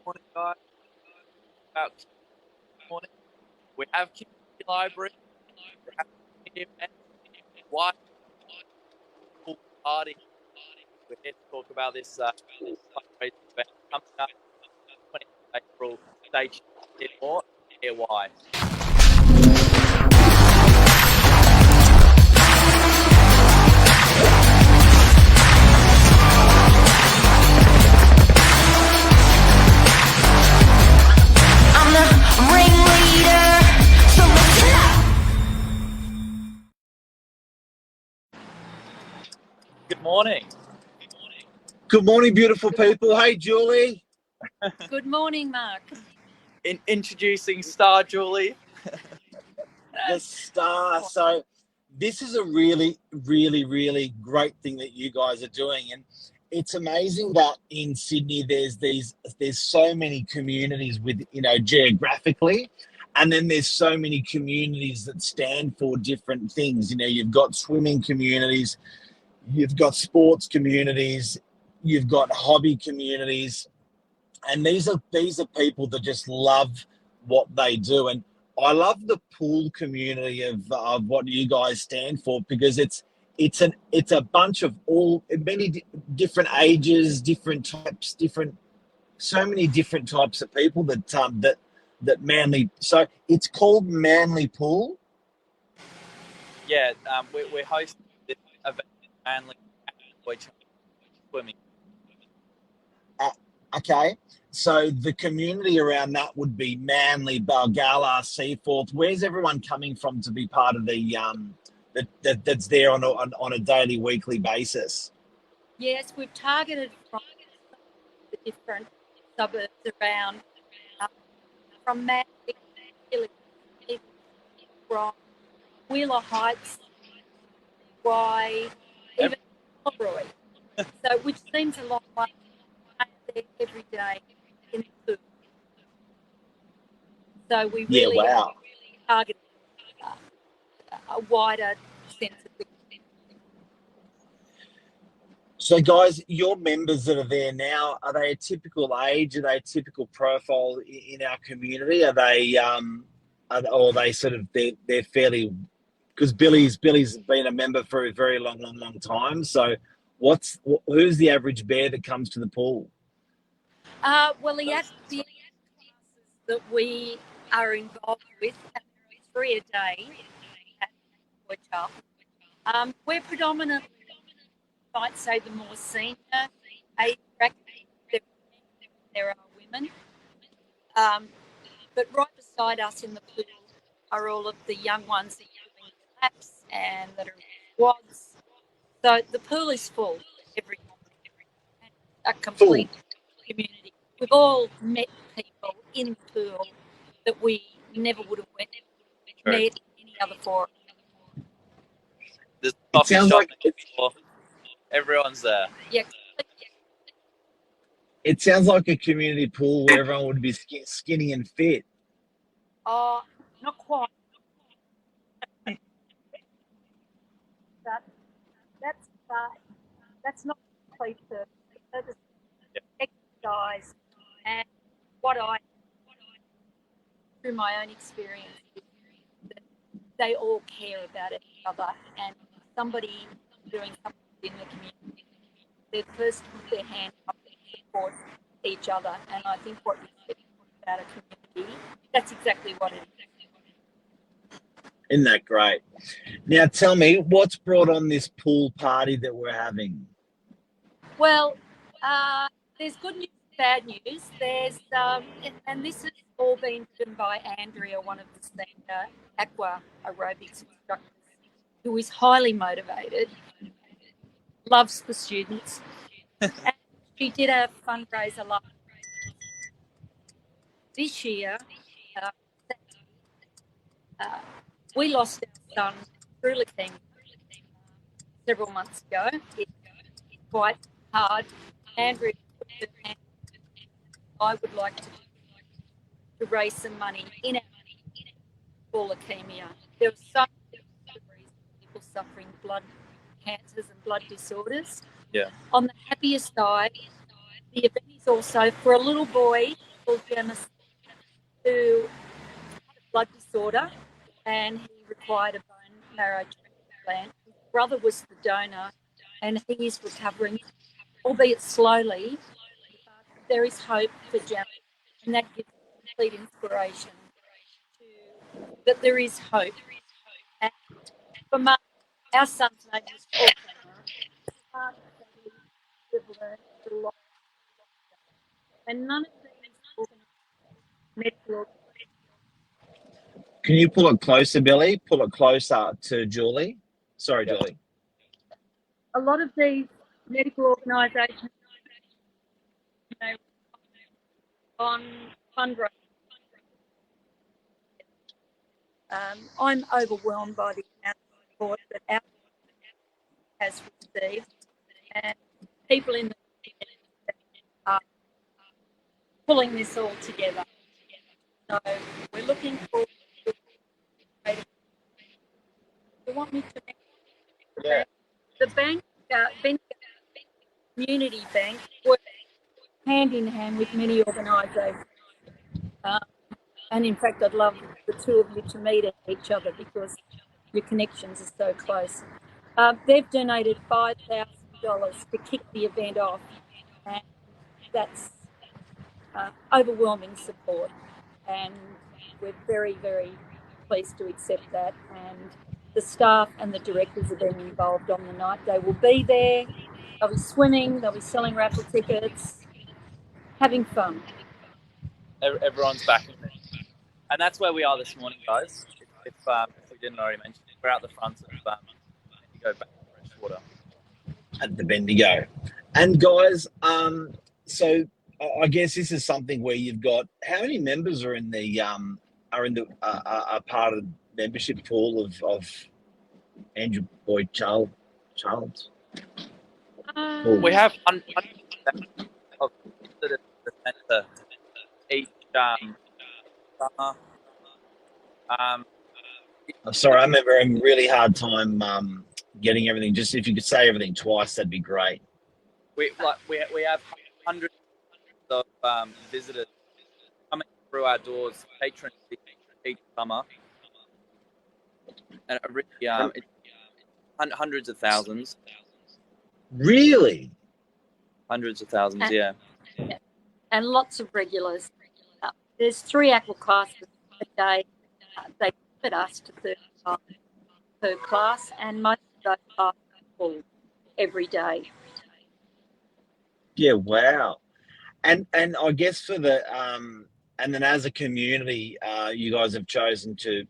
Morning, guys. About morning. We have community library. We have event. White pool party. We're here to talk about this fundraising event coming up 20th April. Stay tuned to hear more. Hear why. I'm the ringleader, so listen up. Good morning. Good morning, beautiful people. Hey, Julie. Good morning, Mark. Introducing Star Julie. The star. So this is a really, really, really great thing that you guys are doing. And it's amazing that in Sydney there's so many communities with, geographically, and then there's so many communities that stand for different things. You've got swimming communities, you've got sports communities, you've got hobby communities, and these are people that just love what they do. And I love the pool community of what you guys stand for, because it's a bunch of many different ages, different types, so many different types of people that Manly. So it's called Manly Pool. Yeah, we're hosting this event in Manly, which swimming. Okay, so the community around that would be Manly, Balgala, Seaforth. Where's everyone coming from to be part of the that's there on a daily, weekly basis? Yes, we've targeted from the different suburbs around, from Manly, from Wheeler Heights, Wye, even Roy. So, which seems a long way. I'm there every day in the pool. So we really wow. target a wider sense of the. So, guys, your members that are there now, are they a typical age? Are they a typical profile in our community? Are they, or are they sort of they're fairly? Because Billy's been a member for a very long time. So, who's the average bear that comes to the pool? Well, the classes that we are involved with, and there are 3 a day at Witcher. We're predominantly, I'd say, the more senior age bracket. There are women, but right beside us in the pool are all of the young ones that are doing laps and that are in squads. So the pool is full every morning, a complete community. We've all met people in the pool that we never would have met in any other forum. There's a coffee sounds shop like next door. Everyone's there. Yeah. It sounds like a community pool where everyone would be skinny and fit. Oh, not quite. That's not complete the purpose of exercise. And what I, through my own experience, is that they all care about each other, and somebody doing something in the community, they first put their hand up and support each other. And I think what you said about a community, that's exactly what it is. Isn't that great? Now, tell me, what's brought on this pool party that we're having? Well, there's good news, bad news. There's and this has all been driven by Andrea, one of the senior aqua aerobics instructors, who is highly motivated, loves the students, and she did a fundraiser last this year. We lost our son through leukemia several months ago. It's quite hard. Andrea, I would like to raise some money in our for leukemia. There are some people suffering blood cancers and blood disorders. Yeah. On the happiest side, the event is also for a little boy called Jamison who had a blood disorder and he required a bone marrow transplant. His brother was the donor and he is recovering, albeit slowly. But there is hope for Jamison, and that gives complete inspiration that there is hope. And for Mark, our son's name is Paul Connor. We've learned a lot. And none of these medical. Can you pull it closer, Billy? Pull it closer to Julie. Sorry, Yeah. Julie. A lot of these medical organisations, you know, on fundraising. I'm overwhelmed by the amount of support that our has received, and people in the community are pulling this all together. So we're looking for. You want me to mention Yeah. the bank, Bendigo Community Bank, works hand in hand with many organisations. And in fact, I'd love the two of you to meet each other because your connections are so close. They've donated $5,000 to kick the event off, and that's overwhelming support. And we're very, very pleased to accept that. And the staff and the directors are being involved on the night. They will be there. They'll be swimming. They'll be selling raffle tickets, having fun. Everyone's backing this. And that's where we are this morning, guys. If we didn't already mention it, we're out the front of Bendigo Bank Freshwater. At the Bendigo. And guys, so I guess this is something where you've got how many members are in the are part of the membership pool of Andrew Boyd Charles? We have hundreds of visitors to the centre each summer. I'm sorry, I'm having a really hard time getting everything. Just if you could say everything twice, that'd be great. We have hundreds of visitors coming through our doors, patrons each summer, and it really, it's hundreds of thousands. Really? Hundreds of thousands, yeah. And lots of regulars. There's 3 aqua classes a day. They limit us to 35 per class, and most of those are full every day. Yeah, wow. And I guess for the and then as a community, you guys have chosen to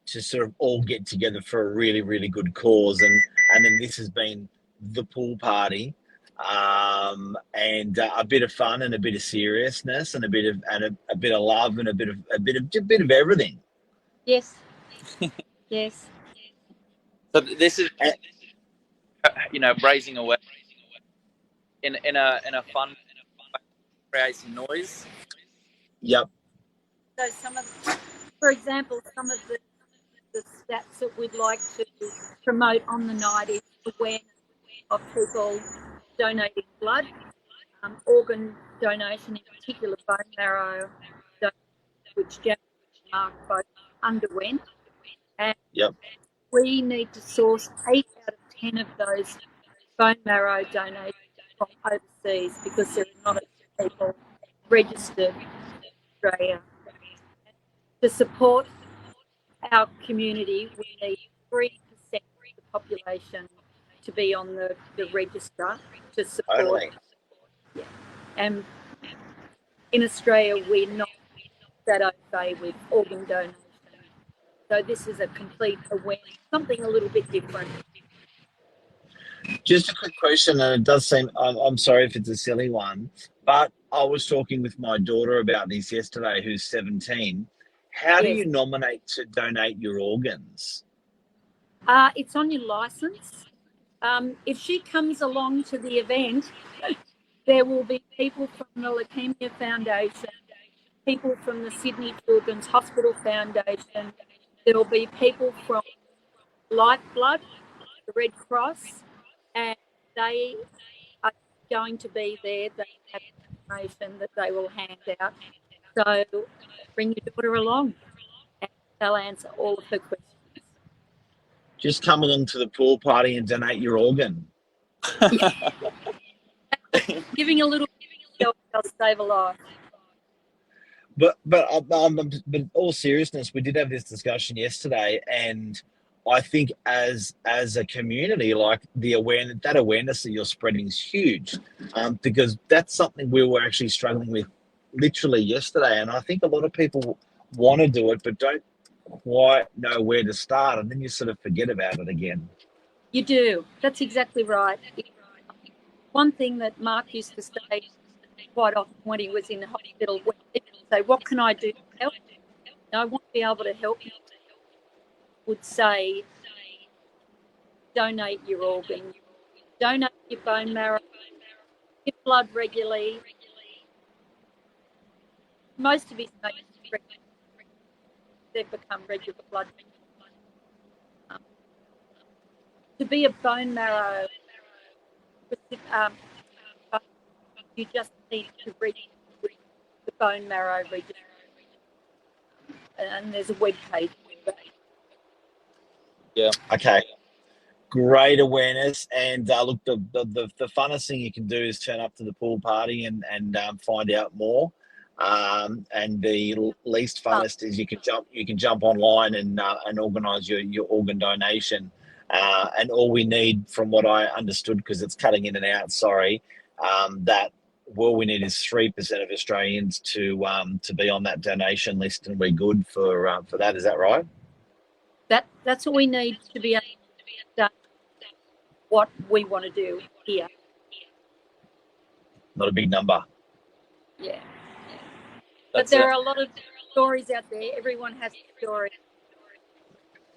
sort of all get together for a really, really good cause, and then this has been the pool party, and a bit of fun and a bit of seriousness and a bit of love and a bit of everything. Yes. Yes. So this is, raising awareness in a fun, create some noise. Yep. So for example, some of the stats that we'd like to promote on the night is awareness of people donating blood, organ donation, in particular bone marrow donation, which Jack and Mark both underwent. And Yep. we need to source 8 out of 10 of those bone marrow donations from overseas because there are not enough people registered in Australia. To support our community, we need 3% of the population to be on the register to support. Totally. Yeah. And in Australia, we're not that au fait with organ donation. So this is a complete awareness, something a little bit different. Just a quick question, and it does seem, I'm sorry if it's a silly one, but I was talking with my daughter about this yesterday, who's 17. How do Yes. you nominate to donate your organs? It's on your license. If she comes along to the event, there will be people from the Leukemia Foundation, people from the Sydney Children's Hospital Foundation. There will be people from Lifeblood, the Red Cross, and they are going to be there. They have information that they will hand out. So bring your daughter along and they'll answer all of her questions. Just come along to the pool party and donate your organ. Giving a little bit will save a life. But all seriousness, we did have this discussion yesterday, and I think as a community, like that awareness that you're spreading is huge, because that's something we were actually struggling with literally yesterday, and I think a lot of people want to do it but don't quite know where to start, and then you sort of forget about it again. You do. That's exactly right. One thing that Mark used to say quite often when he was in the hospital, when people say, "What can I do to help?" And I want to be able to help you. Would say, donate your organ, donate your bone marrow, give blood regularly. Most of his patients, they've become regular blood. To be a bone marrow, you just need to read the bone marrow register, and there's a web page. Yeah. Okay. Great awareness, and look, the funnest thing you can do is turn up to the pool party and find out more. And the least funnest is you can jump online and organise your organ donation. And all we need, from what I understood, because it's cutting in and out, sorry, that all we need is 3% of Australians to be on that donation list, and we're good for that. Is that right? That's what we need to be able to do what we want to do here. Not a big number. Yeah. But there are a lot of stories out there. Everyone has a story.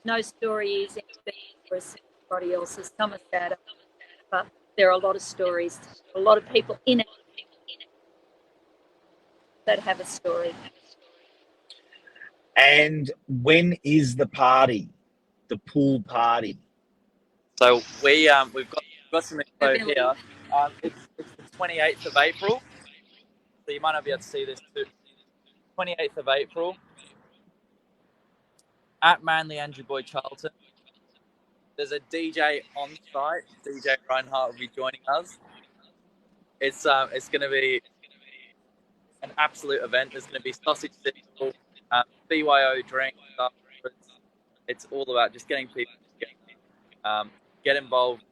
No story is anything for somebody else's. Some are sadder, but there are a lot of stories. A lot of people in it that have a story. And when is the party? The pool party? So we've got some info here. It's the 28th of April. So you might not be able to see this too. 28th of April at Manly Andrew Boyd Charlton. There's a DJ on site. DJ Reinhardt will be joining us. It's going to be an absolute event. There's going to be sausage sizzle, BYO drinks. It's all about just getting people together. Get involved.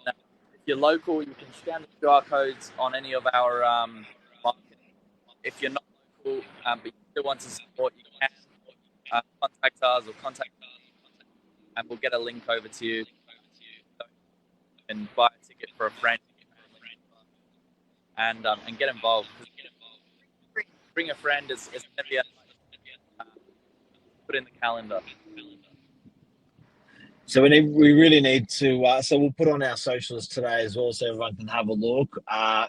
Now, if you're local, you can scan the QR codes on any of our markets. If you're not local, but you still want to support, you can contact us or contact us, and we'll get a link over to you. So you can buy a ticket for a friend and get involved. Bring a friend is going to be put in the calendar. So we really need to. So we'll put on our socials today as well, so everyone can have a look.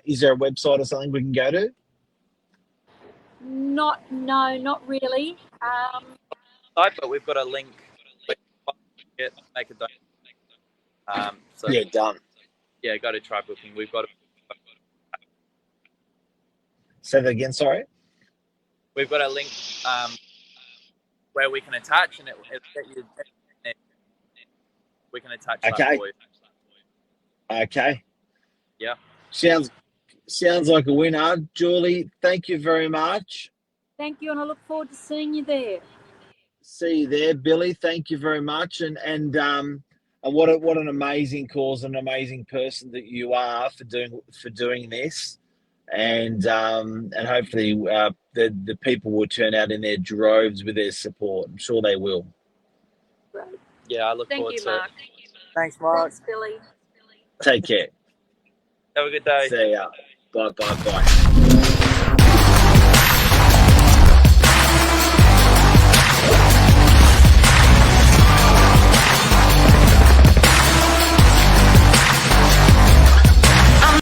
Is there a website or something we can go to? Not really. But we've got a link. Make a donation. Yeah, done. Yeah, go to Try Booking. We've got. Say that again. Sorry. We've got a link where we can attach, and it'll get you. We can attach that for you. Okay. Yeah. Sounds like a winner. Julie, thank you very much. Thank you, and I look forward to seeing you there. See you there, Billy. Thank you very much, and what an amazing cause, an amazing person that you are for doing this, and hopefully the people will turn out in their droves with their support. I'm sure they will. Right. Yeah, I look forward to Mark. it. Thanks, Mark. Thanks, Billy. Take care. Have a good day. See ya. Bye.